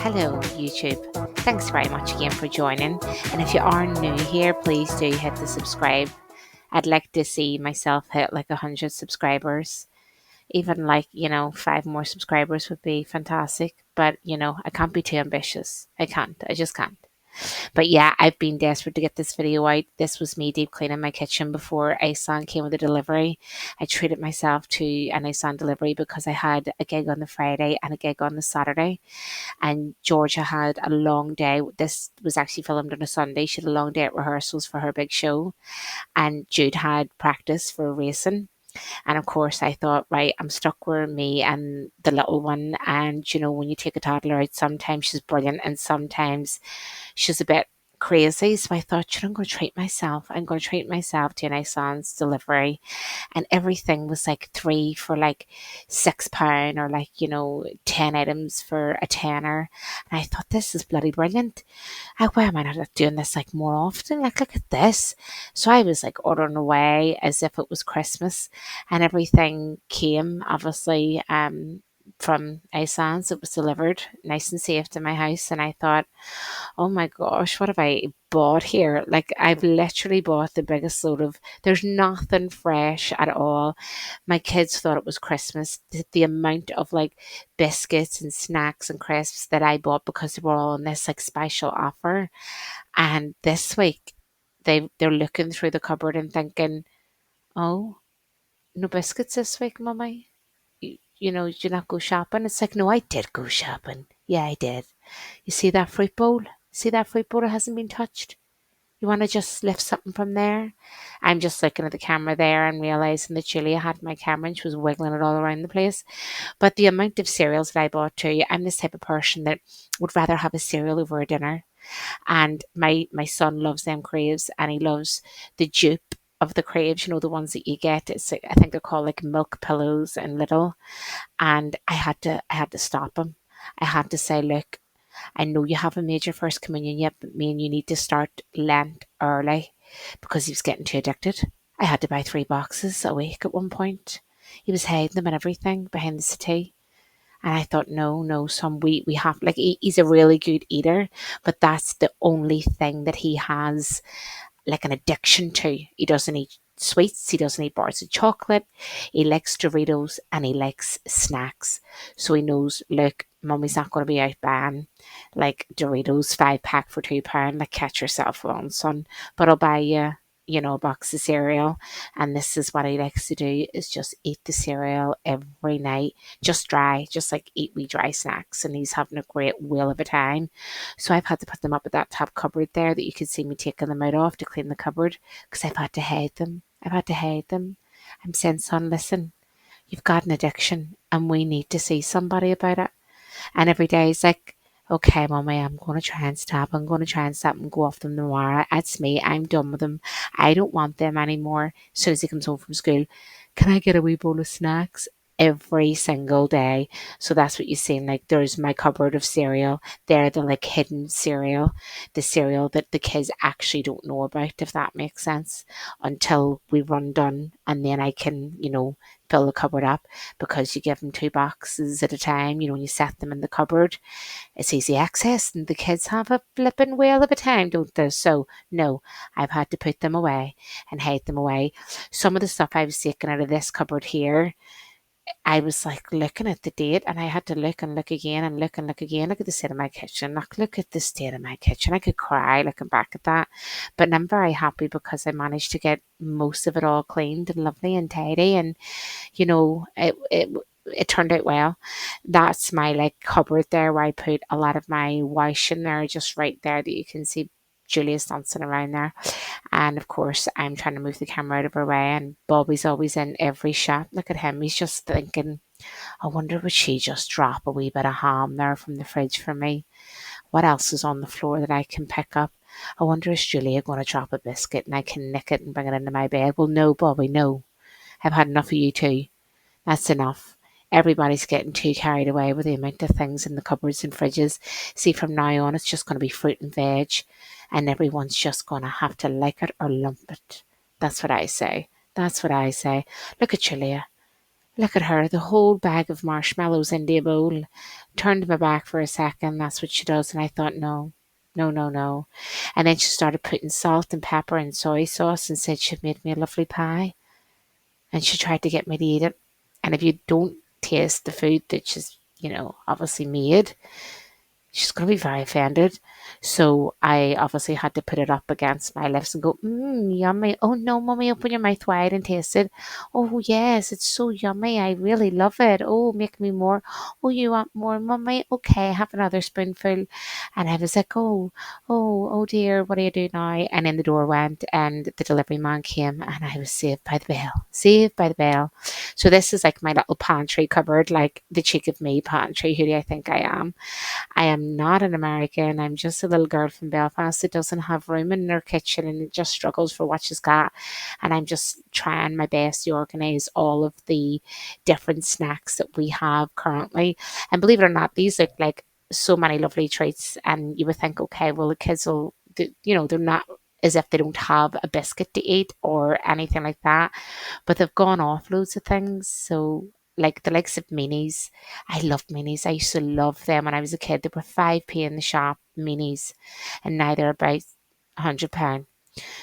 Hello, YouTube. Thanks very much again for joining. And if you are new here, please do hit the subscribe. I'd like to see myself hit like 100 subscribers. Even like, 5 more subscribers would be fantastic. But, I can't be too ambitious. I can't. I just can't. But yeah, I've been desperate to get this video out. This was me deep cleaning my kitchen before Asan came with a delivery. I treated myself to an Asan delivery because I had a gig on the Friday and a gig on the Saturday. And Georgia had a long day. This was actually filmed on a Sunday. She had a long day at rehearsals for her big show. And Jude had practice for racing. And of course, I thought, right, I'm stuck with me and the little one. And, when you take a toddler out, sometimes she's brilliant and sometimes she's a bit crazy. So I thought, I'm going to treat myself. I'm going to treat myself to a nice son's delivery. And everything was like three for like £6 or like, 10 items for a tenner. And I thought, this is bloody brilliant. Why am I not doing this like more often? Like, look at this. So I was like ordering away as if it was Christmas and everything came obviously from Iceland. It was delivered nice and safe to my house. And I thought, oh my gosh, what have I bought here? Like, I've literally bought the biggest load of, there's nothing fresh at all. My kids thought it was Christmas. The amount of like biscuits and snacks and crisps that I bought because they were all on this like special offer. And this week, they're looking through the cupboard and thinking, oh, no biscuits this week, mummy. Did you not go shopping? It's like, no, I did go shopping. Yeah, I did. You see that fruit bowl? See that fruit bowl that hasn't been touched? You want to just lift something from there? I'm just looking at the camera there and realizing that Julia had my camera and she was wiggling it all around the place. But the amount of cereals that I bought too, I'm this type of person that would rather have a cereal over a dinner. And my son loves them craves and he loves the dupe of the craves, the ones that you get. It's like, I think they're called like milk pillows and little. And I had to stop him. I had to say, look, I know you haven't made your first communion yet, but me and you need to start Lent early because he was getting too addicted. I had to buy 3 boxes a week at one point. He was hiding them and everything behind the settee. And I thought, no, no, son, we have, like, he's a really good eater, but that's the only thing that he has like an addiction to. He doesn't eat sweets, he doesn't eat bars of chocolate, he likes Doritos and he likes snacks. So he knows, look, mummy's not going to be out buying like Doritos 5 pack for £2. Like, catch yourself on, son. But I'll buy you, a box of cereal. And this is what he likes to do is just eat the cereal every night, just dry, just like eat wee dry snacks. And he's having a great wheel of a time. So I've had to put them up at that top cupboard there that you can see me taking them out of to clean the cupboard because I've had to hide them. I've had to hide them. I'm saying, son, listen, you've got an addiction and we need to see somebody about it. And every day he's like, okay, mommy, I'm going to try and stop. I'm going to try and stop and go off them tomorrow. That's me. I'm done with them. I don't want them anymore. As soon as he comes home from school, can I get a wee bowl of snacks? Every single day. So that's what you see. Like, there's my cupboard of cereal. They're the like hidden cereal, the cereal that the kids actually don't know about, if that makes sense, until we run done, and then I can, fill the cupboard up because you give them 2 boxes at a time. When you set them in the cupboard, it's easy access, and the kids have a flipping whale of a time, don't they? So no, I've had to put them away and hide them away. Some of the stuff I was taking out of this cupboard here, I was like looking at the date and I had to look and look again and look and look again. Look at the state of my kitchen. Look at the state of my kitchen. I could cry looking back at that. But I'm very happy because I managed to get most of it all cleaned and lovely and tidy. And, it turned out well. That's my like cupboard there where I put a lot of my wash in there, just right there that you can see Julia's dancing around there. And of course, I'm trying to move the camera out of her way, and Bobby's always in every shot. Look at him. He's just thinking, I wonder would she just drop a wee bit of ham there from the fridge for me? What else is on the floor that I can pick up? I wonder is Julia going to drop a biscuit and I can nick it and bring it into my bed? Well, no, Bobby, no. I've had enough of you two. That's enough. Everybody's getting too carried away with the amount of things in the cupboards and fridges. See, from now on, it's just going to be fruit and veg, and everyone's just going to have to like it or lump it. That's what I say. That's what I say. Look at Julia. Look at her, the whole bag of marshmallows into a bowl. Turned my back for a second, that's what she does. And I thought, no, no, no, no. And then she started putting salt and pepper and soy sauce and said she'd made me a lovely pie. And she tried to get me to eat it. And if you don't taste the food that she's, obviously made, she's going to be very offended. So I obviously had to put it up against my lips and go, yummy. Oh no, mummy, open your mouth wide and taste it. Oh yes, it's so yummy. I really love it. Oh, make me more. Oh, you want more, mummy? Okay, have another spoonful. And I was like, oh dear, what do you do now? And in the door went, and the delivery man came, and I was saved by the bell. Saved by the bell. So this is like my little pantry cupboard, like the cheek of me pantry. Who do I think I am? I am not an American. I'm just a little girl from Belfast that doesn't have room in her kitchen and just struggles for what she's got. And I'm just trying my best to organise all of the different snacks that we have currently. And believe it or not, these look like so many lovely treats. And you would think, okay, well, the kids will, they're not as if they don't have a biscuit to eat or anything like that, but they've gone off loads of things. So, like the likes of minis, I love minis. I used to love them when I was a kid. They were 5p in the shop, minis, and now they're about £100.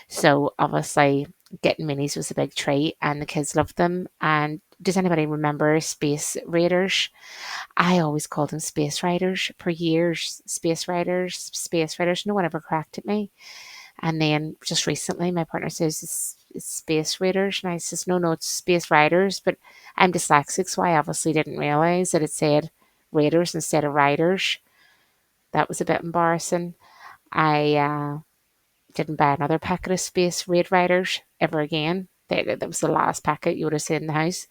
So obviously, getting minis was a big treat, and the kids loved them. And does anybody remember Space Raiders? I always called them Space Riders for years. Space Riders, Space Riders. No one ever corrected me. And then just recently, my partner says it's Space Raiders. And I says, no, it's Space Riders. But I'm dyslexic, so I obviously didn't realize that it said Raiders instead of Riders. That was a bit embarrassing. I didn't buy another packet of Space Raid Riders ever again. That was the last packet you would have seen in the house.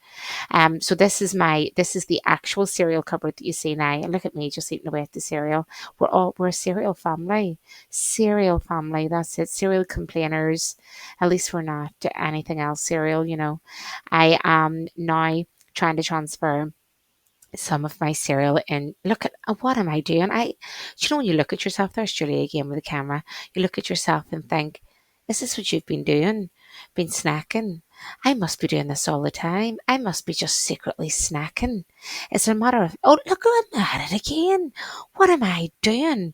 So this is the actual cereal cupboard that you see now. And look at me just eating away at the cereal. We're a cereal family. Cereal family, that's it. Cereal complainers. At least we're not anything else cereal. I am now trying to transfer some of my cereal and look at what am I doing? When you look at yourself, there's Julie again with the camera. You look at yourself and think, is this what you've been doing? Been snacking? I must be doing this all the time. I must be just secretly snacking. It's a matter of, oh, look, I'm at it again. What am I doing?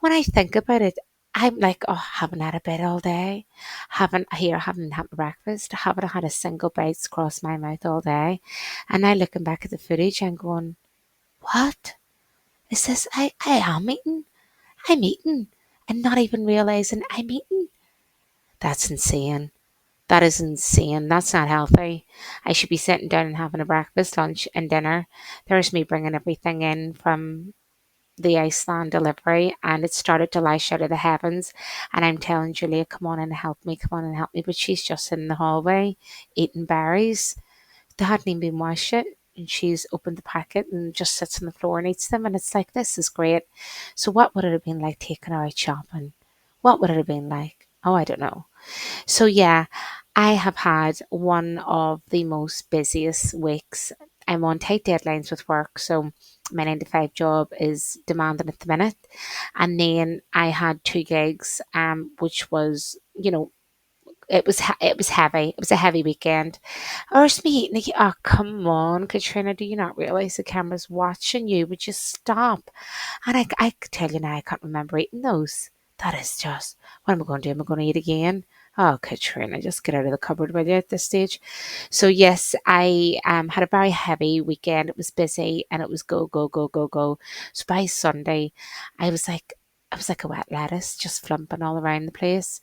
When I think about it, I'm like, oh, haven't had a bit all day. Haven't had my breakfast. Haven't had a single bite across my mouth all day. And now looking back at the footage and going, what is this? I am eating. I'm eating. And not even realizing I'm eating. That's insane. That is insane. That's not healthy. I should be sitting down and having a breakfast, lunch, and dinner. There's me bringing everything in from the Iceland delivery, and it started to lash out of the heavens. And I'm telling Julia, come on and help me, come on and help me. But she's just in the hallway eating berries. They hadn't even been washed yet. And she's opened the packet and just sits on the floor and eats them. And it's like, this is great. So, what would it have been like taking her out shopping? What would it have been like? Oh, I don't know. So, yeah, I have had one of the most busiest weeks. I'm on tight deadlines with work, so my 9 to 5 job is demanding at the minute. And then I had two gigs, which was, it was heavy. It was a heavy weekend. Where's me eating again? Oh, come on, Katrina, do you not realise the camera's watching you? Would you stop? And I could tell you now, I can't remember eating those. That is just, what am I going to do? Am I going to eat again? Oh, Katrina, just get out of the cupboard with you at this stage. So yes, I had a very heavy weekend. It was busy and it was go, go, go, go, go. So by Sunday, I was like, I was like a wet lettuce, just flumping all around the place.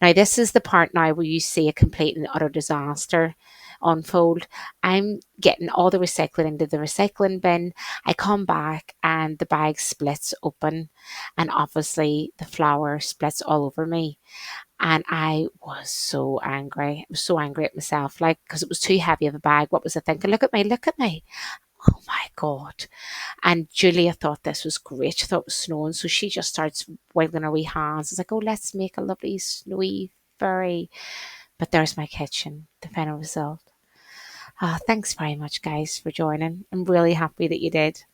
Now this is the part now where you see a complete and utter disaster unfold. I'm getting all the recycling into the recycling bin. I come back and the bag splits open, and obviously the flour splits all over me. And I was so angry. I was so angry at myself, like, because it was too heavy of a bag. What was I thinking? Look at me, look at me. Oh my God. And Julia thought this was great. She thought it was snowing. So she just starts wiggling her wee hands. It's like, oh, let's make a lovely snowy furry. But there's my kitchen, the final result. Thanks very much, guys, for joining. I'm really happy that you did.